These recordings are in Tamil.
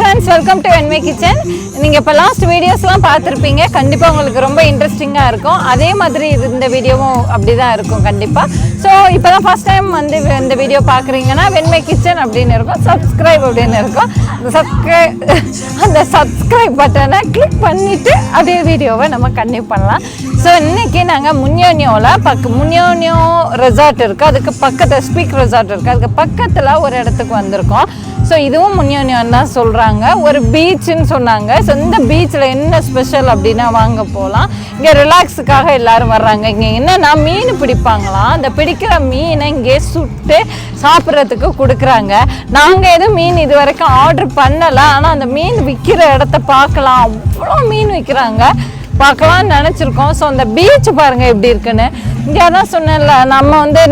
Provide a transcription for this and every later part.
friends, welcome to Venme Kitchen. நீங்க இப்ப லாஸ்ட் வீடியோஸ்லாம் பார்த்திருப்பீங்க. கண்டிப்பா உங்களுக்கு ரொம்ப இன்ட்ரஸ்டிங்கா இருக்கும். அதே மாதிரி இந்த வீடியோவும் அப்படிதான் இருக்கும் கண்டிப்பா. சோ இப்பதான் ஃபர்ஸ்ட் டைம் வந்து இந்த வீடியோ பார்க்கறீங்கன்னா Venme Kitchen அப்படினு இருக்கும். Subscribe அப்படினு இருக்கும். அந்த subscribe பட்டனை கிளிக் பண்ணிட்டு அதே வீடியோவை நம்ம கண்டினியூ பண்ணலாம். சோ இன்னைக்கு நாங்க முன்யோனியோ ரெசார்ட் இருக்கு. அதுக்கு பக்கத்துல ஸ்பீக் ரெசார்ட் இருக்கு. அதுக்கு பக்கத்துல ஒரு இடத்துக்கு வந்திருக்கோம். ஸோ இதுவும் முன்யோனியோன்னு தான் சொல்கிறாங்க. ஒரு பீச்சுன்னு சொன்னாங்க. ஸோ இந்த பீச்சில் என்ன ஸ்பெஷல் அப்படின்னா வாங்க போகலாம். இங்கே ரிலாக்ஸுக்காக எல்லோரும் வர்றாங்க. இங்கே என்னென்னா மீன் பிடிப்பாங்களாம். அந்த பிடிக்கிற மீனை இங்கே சுட்டு சாப்பிட்றதுக்கு கொடுக்குறாங்க. நாங்கள் எதுவும் மீன் இது வரைக்கும் ஆர்டர் பண்ணலை. ஆனால் அந்த மீன் விற்கிற இடத்த பார்க்கலாம். அவ்வளோ மீன் விற்கிறாங்க. பார்க்கலாம்னு நினச்சிருக்கோம். ஸோ அந்த பீச் பாருங்கள் எப்படி இருக்குன்னு. இங்கே தான் சொன்னேன்ல,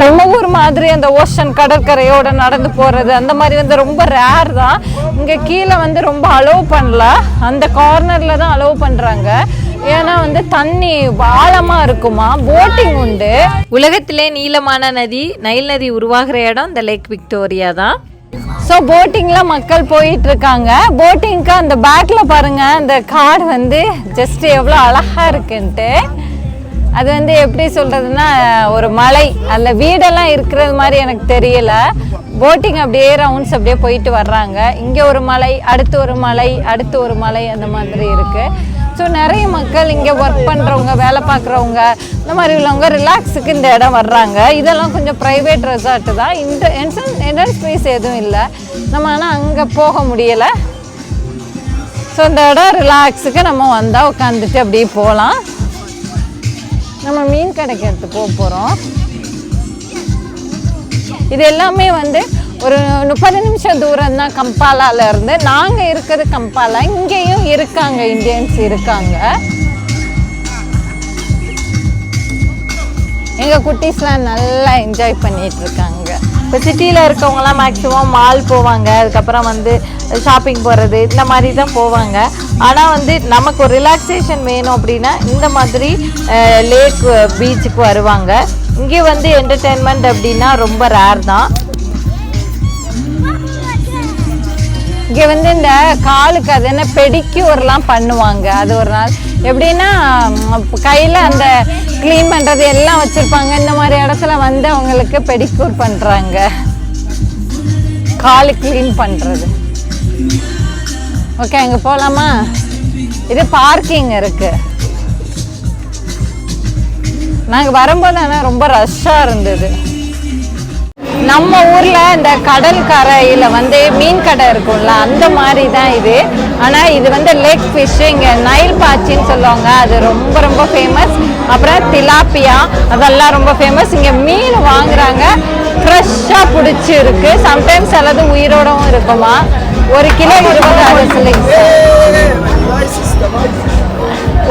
நம்ம ஊர் மாதிரி அந்த ஓஷன் கடற்கரையோட நடந்து போகிறது அந்த மாதிரி வந்து ரொம்ப ரேர் தான். இங்கே கீழே வந்து ரொம்ப அலோவ் பண்ணல. அந்த கார்னரில் தான் அலோவ் பண்ணுறாங்க. ஏன்னா வந்து தண்ணி ஆழமாக இருக்குமா. போட்டிங் உண்டு. உலகத்திலே நீளமான நதி நைல் நதி உருவாகிற இடம் இந்த லேக் விக்டோரியா தான். ஸோ போட்டிங்கில் மக்கள் போயிட்டு இருக்காங்க. போட்டிங்க்கு அந்த பேக்கில் பாருங்கள், அந்த கார் வந்து ஜஸ்ட் எவ்வளோ அழகாக இருக்குன்ட்டு. அது வந்து எப்படி சொல்கிறதுனா, ஒரு மலை, அதில் வீடெல்லாம் இருக்கிறது மாதிரி எனக்கு தெரியல. போட்டிங் அப்படியே ரவுண்ட்ஸ் அப்படியே போயிட்டு வர்றாங்க. இங்கே ஒரு மலை, அடுத்து ஒரு மலை, அடுத்து ஒரு மலை, அந்த மாதிரி இருக்குது. ஸோ நிறைய மக்கள் இங்கே ஒர்க் பண்ணுறவங்க, வேலை பார்க்குறவங்க, இந்த மாதிரி உள்ளவங்க ரிலாக்ஸுக்கு இந்த இடம் வர்றாங்க. இதெல்லாம் கொஞ்சம் ப்ரைவேட் ரெசார்ட்டு தான். என்ட்ரன்ஸ் ஃபீஸ் எதுவும் இல்லை. நம்ம ஆனால் அங்கே போக முடியலை. ஸோ இந்த இடம் ரிலாக்ஸுக்கு நம்ம வந்தால் உட்காந்துட்டு அப்படியே போகலாம். நம்ம மீன் கடைக்கு போக போகிறோம். இது எல்லாமே வந்து ஒரு 30 நிமிஷம் தூரம் தான் கம்பாலால இருந்து. நாங்கள் இருக்கிறது கம்பாலா. இங்கேயும் இருக்காங்க, இந்தியன்ஸ் இருக்காங்க. எங்கள் குட்டீஸ்லாம் நல்லா என்ஜாய் பண்ணிட்டு இருக்காங்க. இப்போ சிட்டியில் இருக்கவங்கலாம் மேக்ஸிமம் மால் போவாங்க, அதுக்கப்புறம் வந்து ஷாப்பிங் போகிறது, இந்த மாதிரி தான் போவாங்க. ஆனால் வந்து நமக்கு ஒரு ரிலாக்ஸேஷன் வேணும் அப்படின்னா இந்த மாதிரி லேக் பீச்சுக்கு வருவாங்க. இங்கே வந்து என்டர்டெயின்மெண்ட் அப்படின்னா ரொம்ப ரேர் தான். இங்கே வந்து இந்த காலுக்கு அது என்ன பெடிக்யூர்லாம் பண்ணுவாங்க. அது ஒரு நாள் எப்படின்னா கையில் அந்த க்ளீன் பண்ணுறது எல்லாம் வச்சுருப்பாங்க. இந்த மாதிரி இடத்துல வந்து அவங்களுக்கு பெடிக்யூர் பண்ணுறாங்க, காலு க்ளீன் பண்ணுறது. ஓகே, அங்கே போகலாமா? இது பார்க்கிங் இருக்குது. நாங்கள் வரும்போது ஆனால் ரொம்ப ரஷ்ஷாக இருந்தது. நம்ம ஊரில் இந்த கடல் கரையில் வந்து மீன் கடை இருக்கும்ல, அந்த மாதிரி தான் இது. ஆனால் இது வந்து லேக் ஃபிஷ்ஷு. இங்கே நைல் பாச்சின்னு சொல்லுவாங்க, அது ரொம்ப ரொம்ப ஃபேமஸ். அப்புறம் திலாப்பியா, அதெல்லாம் ரொம்ப ஃபேமஸ். இங்கே மீன் வாங்குறாங்க, ஃப்ரெஷ்ஷாக பிடிச்சி இருக்கு. சம்டைம்ஸ் அல்லது உயிரோடவும் இருக்குமா. 1 கிலோ 20,000 சில்லிங்ஸ்.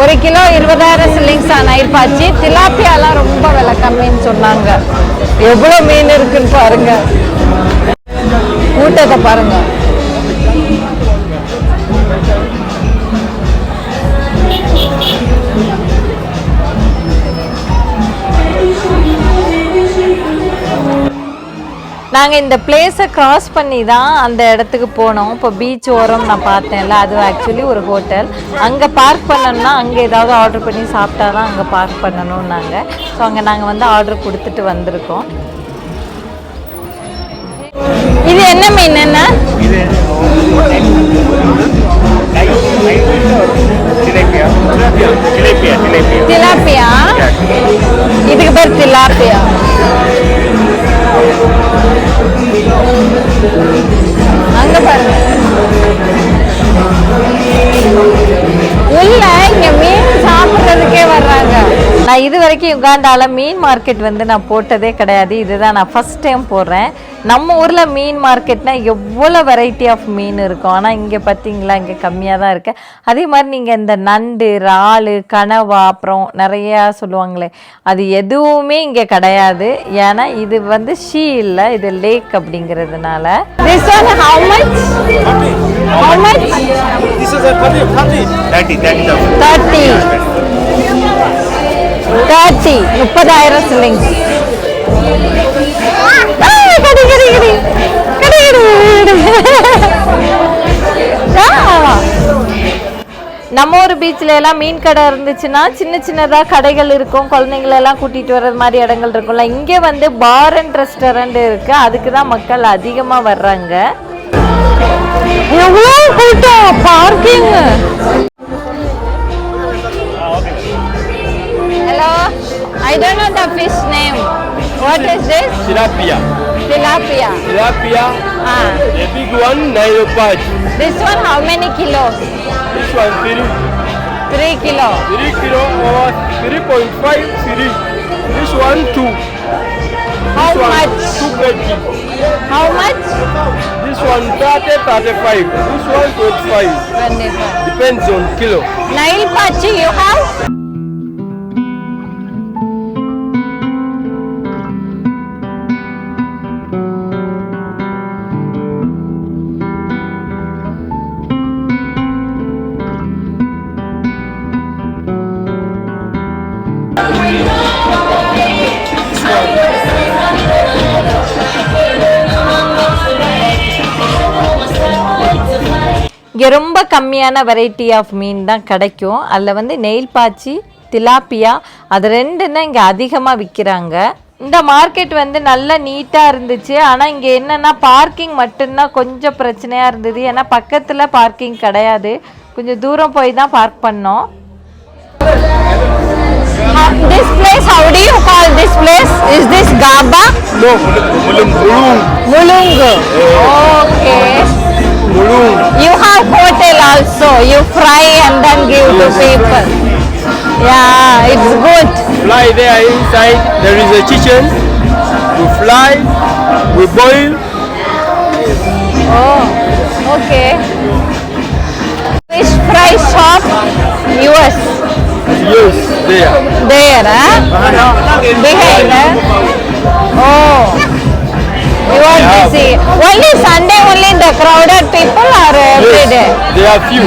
1 kilo 20,000 சில்லிங்ஸா Nile பாச்சி. திலாப்பியாலாம் ரொம்ப விலை கம்மின்னு சொன்னாங்க. எவ்வளோ மீன் இருக்குன்னு பாருங்க, கூட்டத்தை பாருங்க. நாங்கள் இந்த பிளேஸை க்ராஸ் பண்ணி தான் அந்த இடத்துக்கு போனோம். இப்போ பீச் ஓரம் நான் பார்த்தேன்ல, அது ஆக்சுவலி ஒரு ஹோட்டல். அங்கே பார்க் பண்ணணும்னா அங்கே ஏதாவது ஆர்டர் பண்ணி சாப்பிட்டா தான் அங்கே பார்க் பண்ணணும்னாங்க. ஸோ அங்கே நாங்கள் வந்து ஆர்டர் கொடுத்துட்டு வந்திருக்கோம். இது என்ன மீன்? என்ன திலாப்பியா? இதுக்கு பேர் திலாப்பியா. அங்க பாருங்க, உள்ள இங்க மீன் சாப்பிட்றதுக்கே வர்றாங்க. நான் இது வரைக்கும் யுகாண்டாவில் மீன் மார்க்கெட் வந்து நான் போட்டதே கிடையாது. இதுதான் நான் ஃபஸ்ட் டைம் போடுறேன். நம்ம ஊரில் மீன் மார்க்கெட்னா எவ்வளோ வெரைட்டி ஆஃப் மீன் இருக்கும். ஆனால் இங்கே பார்த்தீங்களா, இங்கே கம்மியாக தான் இருக்குது. அதே மாதிரி நீங்கள் இந்த நண்டு, இறால், கனவா, அப்புறம் நிறையா சொல்லுவாங்களே, அது எதுவுமே இங்கே கிடையாது. ஏன்னா இது வந்து ஷீ இல்லை, இது லேக் அப்படிங்கிறதுனால. This one how much? How much? This is a 30. 30,000 shillings. கடி கடி கடி கடி கடி. நம்ம ஒரு பீச்சில் எல்லாம் மீன் கடை இருந்துச்சுன்னா சின்ன சின்னதாக கடைகள் இருக்கும், குழந்தைங்களெல்லாம் கூட்டிகிட்டு வர்றது மாதிரி இடங்கள் இருக்கும்ல. இங்கே வந்து பார் அண்ட் ரெஸ்டாரண்ட் இருக்குது, அதுக்கு தான் மக்கள் அதிகமாக வர்றாங்க. எவ்வளோ கூட்டம், parking. Hello, I don't know the fish name. What is this? Tilapia. Tilapia. Tilapia. The big one, Nairopaj. This one how many kilos? This one 3 kilo. 3 kilo or 3.5 3. This one 2. How This one much? 2 kg. How much? This one 30, 35. This one 25. 25. Depends on kilo. Nail pachi you have? இங்கே ரொம்ப கம்மியான வெரைட்டி ஆஃப் மீன் தான் கிடைக்கும். அதில் வந்து நெயில் பாச்சி, திலாப்பியா, அது ரெண்டுன்னா இங்கே அதிகமாக விற்கிறாங்க. இந்த மார்க்கெட் வந்து நல்லா நீட்டாக இருந்துச்சு. ஆனால் இங்கே என்னென்னா பார்க்கிங் மட்டும்தான் கொஞ்சம் பிரச்சனையாக இருந்தது. ஏன்னா பக்கத்தில் பார்க்கிங் கிடையாது, கொஞ்சம் தூரம் போய் தான் பார்க் பண்ணோம். This place, how do you call this place? Is this Gaba? No, mulung. Mulung. Okay. Mulung. You have hotel also. You fry and then give to people. Yeah, it's good. Fly there inside. There is a kitchen. We fly. We boil. Oh, okay. Fish fry shop, US. Yes, there. There, huh? Behind, huh? Oh. You are busy. Only Sunday, only the crowded people or every day? Yes, they are few.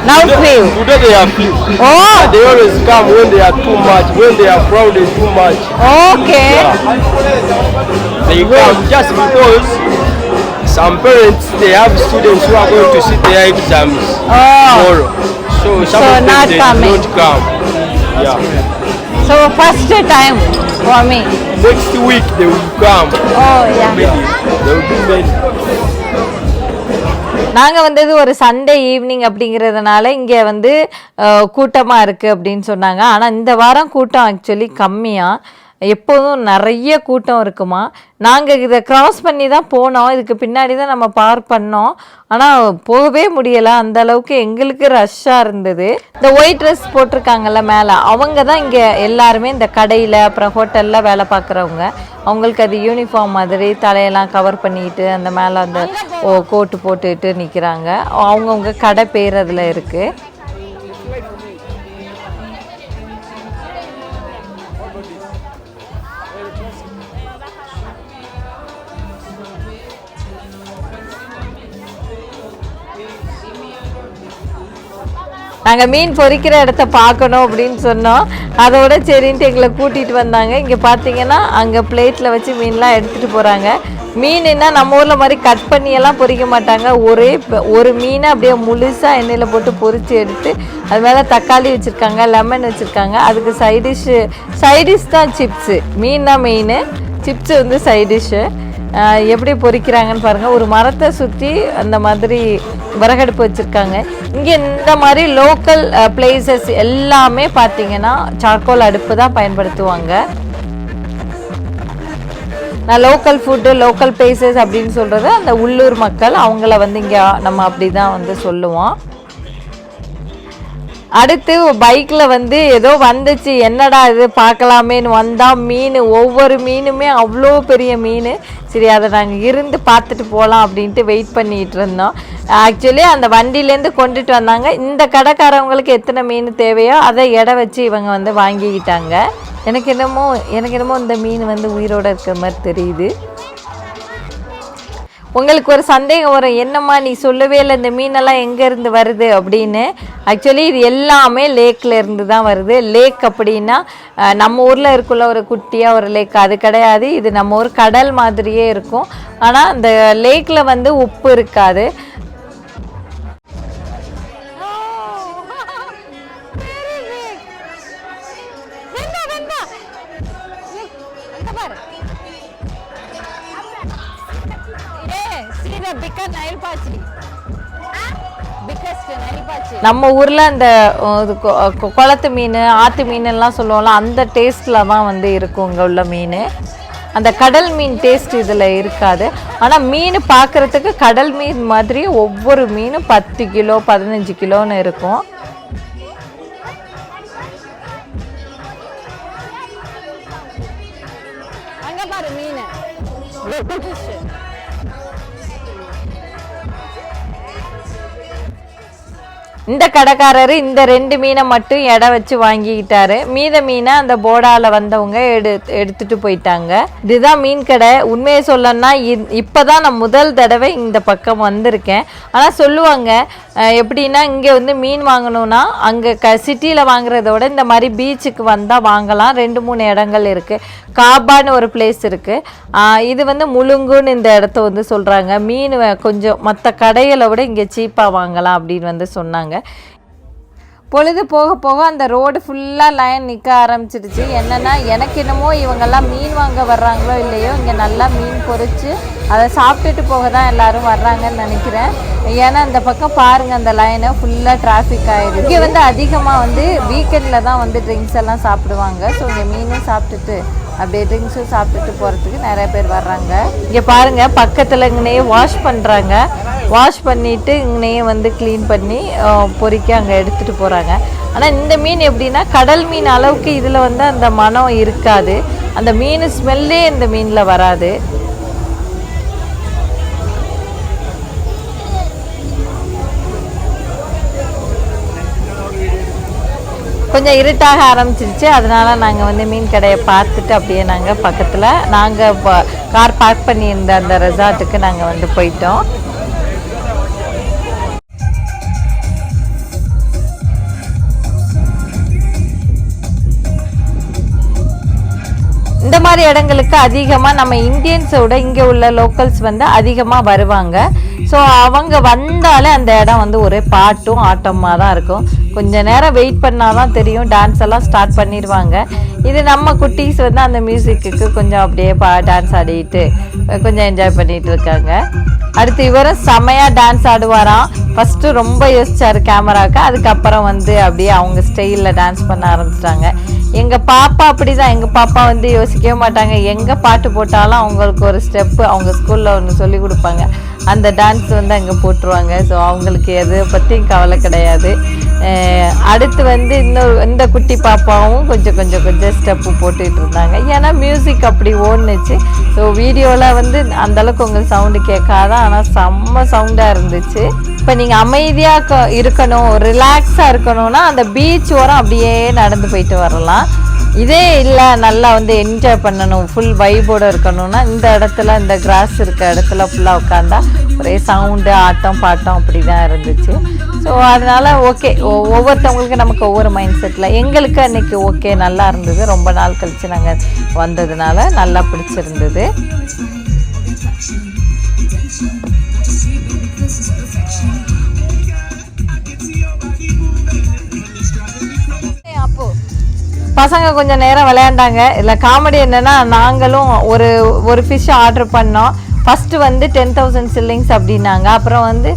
Now few. Today they are few. Oh, They always come when they are too much, when they are crowded too much. okay. They come just because some parents, they have students who are going to sit their exams tomorrow. So some So of them not they coming. don't come. Yeah. So first time for me. Next week they will come. Oh, yeah. Many. There will be many. நாங்கள் வந்தது ஒரு சண்டே ஈவினிங் அப்படிங்கிறதுனால இங்கே வந்து கூட்டமாக இருக்குது அப்படின்னு சொன்னாங்க. ஆனால் இந்த வாரம் கூட்டம் ஆக்சுவலி கம்மியாக, எப்போதும் நிறைய கூட்டம் இருக்குமா. நாங்கள் இதை க்ராஸ் பண்ணி தான் போனோம், இதுக்கு பின்னாடி தான் நம்ம பார்க் பண்ணோம். ஆனால் போகவே முடியலை, அந்த அளவுக்கு எங்களுக்கு ரஷ்ஷாக இருந்தது. இந்த ஒயிட் ட்ரெஸ் போட்டிருக்காங்கல்ல மேலே, அவங்க தான் இங்கே எல்லாருமே இந்த கடையில் அப்புறம் ஹோட்டலில் வேலை பார்க்குறவங்க. அவங்களுக்கு அது யூனிஃபார்ம் மாதிரி தலையெல்லாம் கவர் பண்ணிட்டு அந்த மேலே அந்த கோட்டு போட்டுட்டு நிற்கிறாங்க. அவங்கவுங்க கடை பேர் அதில் இருக்குது. நாங்கள் மீன் பொரிக்கிற இடத்த பார்க்கணும் அப்படின்னு சொன்னோம். அதோட சரின்ட்டு எங்களை கூட்டிகிட்டு வந்தாங்க. இங்கே பார்த்தீங்கன்னா அங்கே பிளேட்டில் வச்சு மீன்லாம் எடுத்துகிட்டு போகிறாங்க. மீனுன்னா நம்ம ஊரில் மாதிரி கட் பண்ணியெல்லாம் பொரிக்க மாட்டாங்க. ஒரு மீனை அப்படியே முழுசாக எண்ணெயில் போட்டு பொரித்து எடுத்து அது மேலே தக்காளி வச்சுருக்காங்க, லெமன் வச்சுருக்காங்க. அதுக்கு சைடிஷ் தான் சிப்ஸு. மீன் தான் மெயின், சிப்ஸு வந்து சைடிஷ்ஷு. எப்படி பொரிக்கிறாங்கன்னு பாருங்கள். ஒரு மரத்தை சுற்றி அந்த மாதிரி விறகடுப்பு வச்சுருக்காங்க. இங்கே இந்த மாதிரி லோக்கல் பிளேசஸ் எல்லாமே பார்த்தீங்கன்னா சார்கோல் அடுப்பு தான் பயன்படுத்துவாங்க. நான் லோக்கல் ஃபுட்டு, லோக்கல் பிளேசஸ் அப்படின்னு சொல்கிறது அந்த உள்ளூர் மக்கள், அவங்கள வந்து இங்கே நம்ம அப்படி தான் வந்து சொல்லுவோம். அடுத்து பைக்கில் வந்து ஏதோ வந்துச்சு, என்னடா இது பார்க்கலாமேன்னு வந்தால் மீன், ஒவ்வொரு மீனுமே அவ்வளோ பெரிய மீன். சரி அதை நாங்கள் இருந்து பார்த்துட்டு போகலாம் அப்படின்ட்டு வெயிட் பண்ணிகிட்டு இருந்தோம். ஆக்சுவலி அந்த வண்டியிலேருந்து கொண்டுட்டு வந்தாங்க. இந்த கடைக்காரவங்களுக்கு எத்தனை மீன் தேவையோ அதை எடை வச்சு இவங்க வந்து வாங்கிக்கிட்டாங்க. எனக்கு என்னமோ இந்த மீன் வந்து உயிரோடு இருக்கிற மாதிரி தெரியுது. உங்களுக்கு ஒரு சந்தேகம் வரும், என்னம்மா நீ சொல்லவே இல்லை இந்த மீனெல்லாம் எங்கேருந்து வருது அப்படின்னு. ஆக்சுவலி இது எல்லாமே லேக்கில் இருந்து தான் வருது. லேக் அப்படின்னா நம்ம ஊரில் இருக்குள்ள ஒரு குட்டியாக ஒரு லேக் அது கிடையாது. இது நம்ம ஊர் கடல் மாதிரியே இருக்கும். ஆனால் அந்த லேக்கில் வந்து உப்பு இருக்காது. Bigger Nile பாச்சி. நம்ம ஊர்ல அந்த குளத்து மீன் ஆத்து மீன் எல்லாம் சொல்லுவோம்ல அந்த டேஸ்ட்ல தான் வந்து இருக்கும் இங்க உள்ள மீன். அந்த கடல் மீன் டேஸ்ட் இதுல இருக்காது. ஆனா மீன் பார்க்கறதுக்கு கடல் மீன் மாதிரி ஒவ்வொரு மீனும் 10 கிலோ 15 கிலோன்னு இருக்கும். அங்க பாரு மீன். இந்த கடைக்காரர் இந்த 2 மீனை மட்டும் எடை வச்சு வாங்கிக்கிட்டாரு. மீத மீனை அந்த போடால வந்தவங்க எடுத்துட்டு போயிட்டாங்க. இதுதான் மீன் கடை. உண்மையை சொல்லணும்னா இப்பதான் நான் முதல் தடவை இந்த பக்கம் வந்திருக்கேன். ஆனா சொல்லுவாங்க எப்படின்னா இங்கே வந்து மீன் வாங்கணும்னா அங்கே சிட்டியில் வாங்குறத விட இந்த மாதிரி பீச்சுக்கு வந்தால் வாங்கலாம். 2-3 இடங்கள் இருக்குது. காபான்னு ஒரு பிளேஸ் இருக்குது. இது வந்து முழுங்குன்னு இந்த இடத்த வந்து சொல்கிறாங்க. மீன் கொஞ்சம் மற்ற கடைகளை விட இங்கே சீப்பாக வாங்கலாம் அப்படின்னு வந்து சொன்னாங்க. பொழுது போக போக அந்த ரோடு ஃபுல்லாக லைன் நிற்க ஆரம்பிச்சிடுச்சு. என்னென்னா எனக்கு என்னமோ இவங்கெல்லாம் மீன் வாங்க வர்றாங்களோ இல்லையோ இங்கே நல்லா மீன் பொரிச்சு அதை சாப்பிட்டுட்டு போக தான் எல்லோரும் வர்றாங்கன்னு நினைக்கிறேன். ஏன்னா இந்த பக்கம் பாருங்கள் அந்த லைனை ஃபுல்லாக டிராஃபிக் ஆகிடுது. இங்கே வந்து அதிகமாக வந்து வீக்கெண்டில் தான் வந்து ட்ரிங்க்ஸ் எல்லாம் சாப்பிடுவாங்க. ஸோ இங்கே மீனும் சாப்பிட்டுட்டு அப்படியே ட்ரிங்க்ஸும் சாப்பிட்டுட்டு போகிறதுக்கு நிறைய பேர் வர்றாங்க. இங்கே பாருங்கள் பக்கத்தில் இங்கனையே வாஷ் பண்ணுறாங்க. வாஷ் பண்ணிவிட்டு இங்கனையே வந்து க்ளீன் பண்ணி பொறிக்க அங்கே எடுத்துகிட்டு போகிறாங்க. ஆனால் இந்த மீன் எப்படின்னா கடல் மீன் அளவுக்கு இதில் வந்து அந்த மனம் இருக்காது. அந்த மீன் ஸ்மெல்லே இந்த மீனில் வராது. கொஞ்சம் இருட்டாக ஆரம்பிச்சிருச்சு. அதனால் நாங்கள் வந்து மீன் கடையை பார்த்துட்டு அப்படியே நாங்கள் பக்கத்தில் நாங்கள் கார் பார்க் பண்ணியிருந்த அந்த ரெசார்ட்டுக்கு நாங்கள் வந்து போயிட்டோம். இந்த மாதிரி இடங்களுக்கு அதிகமாக நம்ம இந்தியன்ஸோட இங்கே உள்ள லோக்கல்ஸ் வந்து அதிகமாக வருவாங்க. ஸோ அவங்க வந்தாலே அந்த இடம் வந்து ஒரே பாட்டும் ஆட்டமாக தான் இருக்கும். கொஞ்சம் நேரம் வெயிட் பண்ணால் தான் தெரியும். டான்ஸ் எல்லாம் ஸ்டார்ட் பண்ணிடுவாங்க. இது நம்ம குட்டீஸ் வந்து அந்த மியூசிக்கு கொஞ்சம் அப்படியே டான்ஸ் ஆடிட்டு கொஞ்சம் என்ஜாய் பண்ணிட்டு இருக்காங்க. அடுத்து இவரும் செமையாக டான்ஸ் ஆடுவாராம். ஃபஸ்ட்டு ரொம்ப யோசிச்சார் கேமராவுக்கு. அதுக்கப்புறம் வந்து அப்படியே அவங்க ஸ்டைலில் டான்ஸ் பண்ண ஆரம்பிச்சிட்டாங்க. எங்கள் பாப்பா அப்படி தான். எங்கள் பாப்பா வந்து யோசிக்கவே மாட்டாங்க. எங்கே பாட்டு போட்டாலும் அவங்களுக்கு ஒரு ஸ்டெப்பு அவங்க ஸ்கூலில் ஒன்று சொல்லி கொடுப்பாங்க. அந்த டான்ஸ் வந்து அங்கே போட்டுருவாங்க. ஸோ அவங்களுக்கு எதை பற்றியும் கவலை கிடையாது. அடுத்து வந்து இந்த குட்டி பாப்பாவும் கொஞ்சம் ஸ்டெப்பு போட்டுட்டு இருந்தாங்க. ஏன்னா மியூசிக் அப்படி ஓடுனுச்சு. ஸோ வீடியோவில் வந்து அந்தளவுக்கு உங்களுக்கு சவுண்டு கேட்காதான். ஆனால் செம்ம சவுண்டாக இருந்துச்சு. இப்போ நீங்கள் அமைதியாக இருக்கணும் ரிலாக்ஸாக இருக்கணும்னா அந்த பீச் ஓரம் அப்படியே நடந்து போயிட்டு வரலாம். இதே இல்லை நல்லா வந்து என்ஜாய் பண்ணணும் ஃபுல் வைபோடு இருக்கணும்னா இந்த இடத்துல இந்த கிராஸ் இருக்க இடத்துல ஃபுல்லாக உட்காந்தா ஒரே சவுண்டு ஆட்டம் பாட்டம் அப்படி தான் இருந்துச்சு. ஸோ அதனால் ஓகே ஒவ்வொருத்தவங்களுக்கு நமக்கு ஒவ்வொரு மைண்ட் செட்டில். எங்களுக்கு அன்றைக்கி ஓகே நல்லா இருந்தது. ரொம்ப நாள் கழித்து நாங்கள் வந்ததுனால நல்லா பிடிச்சிருந்தது. பசங்க கொஞ்சம் நேரம் விளையாண்டாங்க. இதில் காமெடி என்னென்னா நாங்களும் ஒரு ஃபிஷ் ஆர்டர் பண்ணோம். ஃபஸ்ட்டு வந்து 10,000 shillings அப்படின்னாங்க. அப்புறம் வந்து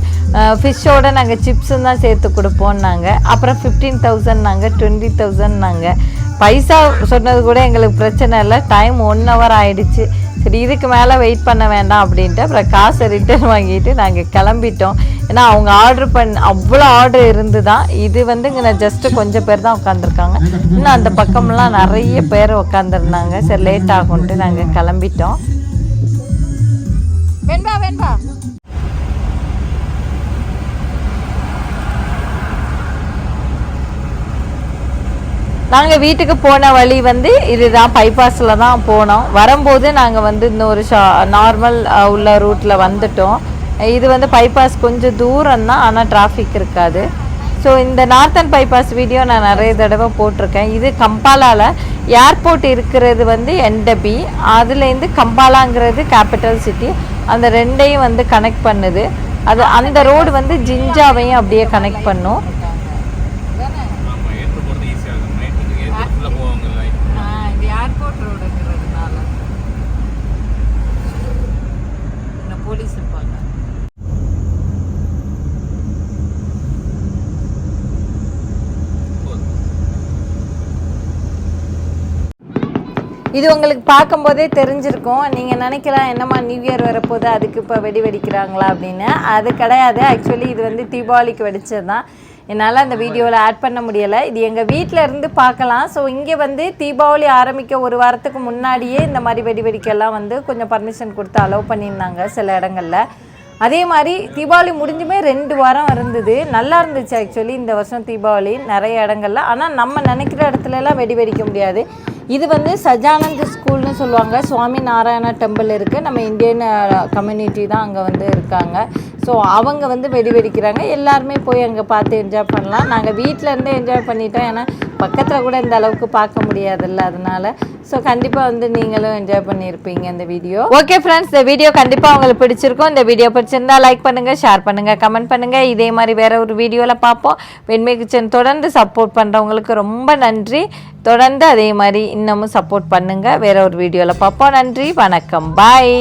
ஃபிஷ்ஷோடு நாங்கள் சிப்ஸும் தான் சேர்த்து கொடுப்போம்னாங்க. அப்புறம் 15,000 நாங்கள் 20,000 நாங்கள் பைசா சொன்னது கூட எங்களுக்கு பிரச்சனை இல்லை. டைம் 1 hour ஆகிடுச்சு. சரி இதுக்கு மேலே வெயிட் பண்ண வேண்டாம் அப்படின்ட்டு அப்புறம் காசை ரிட்டர்ன் வாங்கிட்டு நாங்கள் கிளம்பிட்டோம். ஏன்னா அவங்க அவ்வளோ ஆர்டர் இருந்து தான். இது வந்து இங்கே ஜஸ்ட்டு கொஞ்சம் பேர் தான் உட்காந்துருக்காங்க. இன்னும் அந்த பக்கம்லாம் நிறைய பேர் உட்காந்துருந்தாங்க. சரி லேட் ஆகும்ட்டு நாங்கள் கிளம்பிட்டோம். வெண்பா நாங்கள் வீட்டுக்கு போன வழி வந்து இதுதான். பைபாஸில் தான் போனோம். வரும்போது நாங்கள் வந்து இன்னொரு நார்மல் உள்ள ரூட்டில் வந்துட்டோம். இது வந்து பைபாஸ் கொஞ்சம் தூரம் தான். ஆனால் டிராஃபிக் இருக்காது. ஸோ இந்த நார்த்தன் பைபாஸ் வீடியோ நான் நிறைய தடவை போட்டிருக்கேன். இது கம்பாலாவில் ஏர்போர்ட் இருக்கிறது வந்து என்டபி. அதுலேருந்து கம்பாலாங்கிறது கேபிட்டல் சிட்டி. அந்த ரெண்டையும் வந்து கனெக்ட் பண்ணுது. அந்த ரோடு வந்து ஜிஞ்சாவையும் அப்படியே கனெக்ட் பண்ணும். ஏர்போர்ட் ரோடுங்கிறதுனால போலீஸ் இருப்பாங்க. இது உங்களுக்கு பார்க்கும்போதே தெரிஞ்சிருக்கும். நீங்கள் நினைக்கலாம் என்னம்மா நியூ இயர் வரப்போது அதுக்கு இப்போ வெடி வெடிக்கிறாங்களா அப்படின்னு. அது கிடையாது. ஆக்சுவலி இது வந்து தீபாவளிக்கு வெடிச்சது தான். என்னால் அந்த வீடியோவில் ஆட் பண்ண முடியலை. இது எங்கள் வீட்டில் இருந்து பார்க்கலாம். ஸோ இங்கே வந்து தீபாவளி ஆரம்பிக்க ஒரு வாரத்துக்கு முன்னாடியே இந்த மாதிரி வெடி வெடிக்கெல்லாம் வந்து கொஞ்சம் பர்மிஷன் கொடுத்து அலோவ் பண்ணியிருந்தாங்க சில இடங்களில். அதே மாதிரி தீபாவளி முடிஞ்சுமே 2 வாரம் இருந்தது. நல்லா இருந்துச்சு ஆக்சுவலி இந்த வருஷம் தீபாவளி நிறைய இடங்கள்ல. ஆனால் நம்ம நினைக்கிற இடத்துலலாம் வெடி வெடிக்க முடியாது. இது வந்து சஜானந்த் ஸ்கூல்னு சொல்லுவாங்க. சுவாமி நாராயணா டெம்பிள் இருக்குது. நம்ம இந்தியன் கம்யூனிட்டி தான் அங்கே வந்து இருக்காங்க. ஸோ அவங்க வந்து வெடி வெடிக்கிறாங்க. எல்லாருமே போய் அங்கே பார்த்து என்ஜாய் பண்ணலாம். நாங்கள் வீட்டில் இருந்து என்ஜாய் பண்ணிட்டோம். ஏன்னா பக்கத்தில் கூட இந்த அளவுக்கு பார்க்க முடியாதுல்ல, அதனால. ஸோ கண்டிப்பாக வந்து நீங்களும் என்ஜாய் பண்ணியிருப்பீங்க இந்த வீடியோ. ஓகே ஃப்ரெண்ட்ஸ், இந்த வீடியோ கண்டிப்பாக உங்களுக்கு பிடிச்சிருக்கும். இந்த வீடியோ பிடிச்சிருந்தா லைக் பண்ணுங்கள், ஷேர் பண்ணுங்கள், கமெண்ட் பண்ணுங்கள். இதே மாதிரி வேறு ஒரு வீடியோவில் பார்ப்போம். வெண்மை கிச்சன் தொடர்ந்து சப்போர்ட் பண்ணுறவங்களுக்கு ரொம்ப நன்றி. தொடர்ந்து அதே மாதிரி இன்னமும் சப்போர்ட் பண்ணுங்கள். வேறு ஒரு வீடியோவில் பார்ப்போம். நன்றி, வணக்கம், பாய்.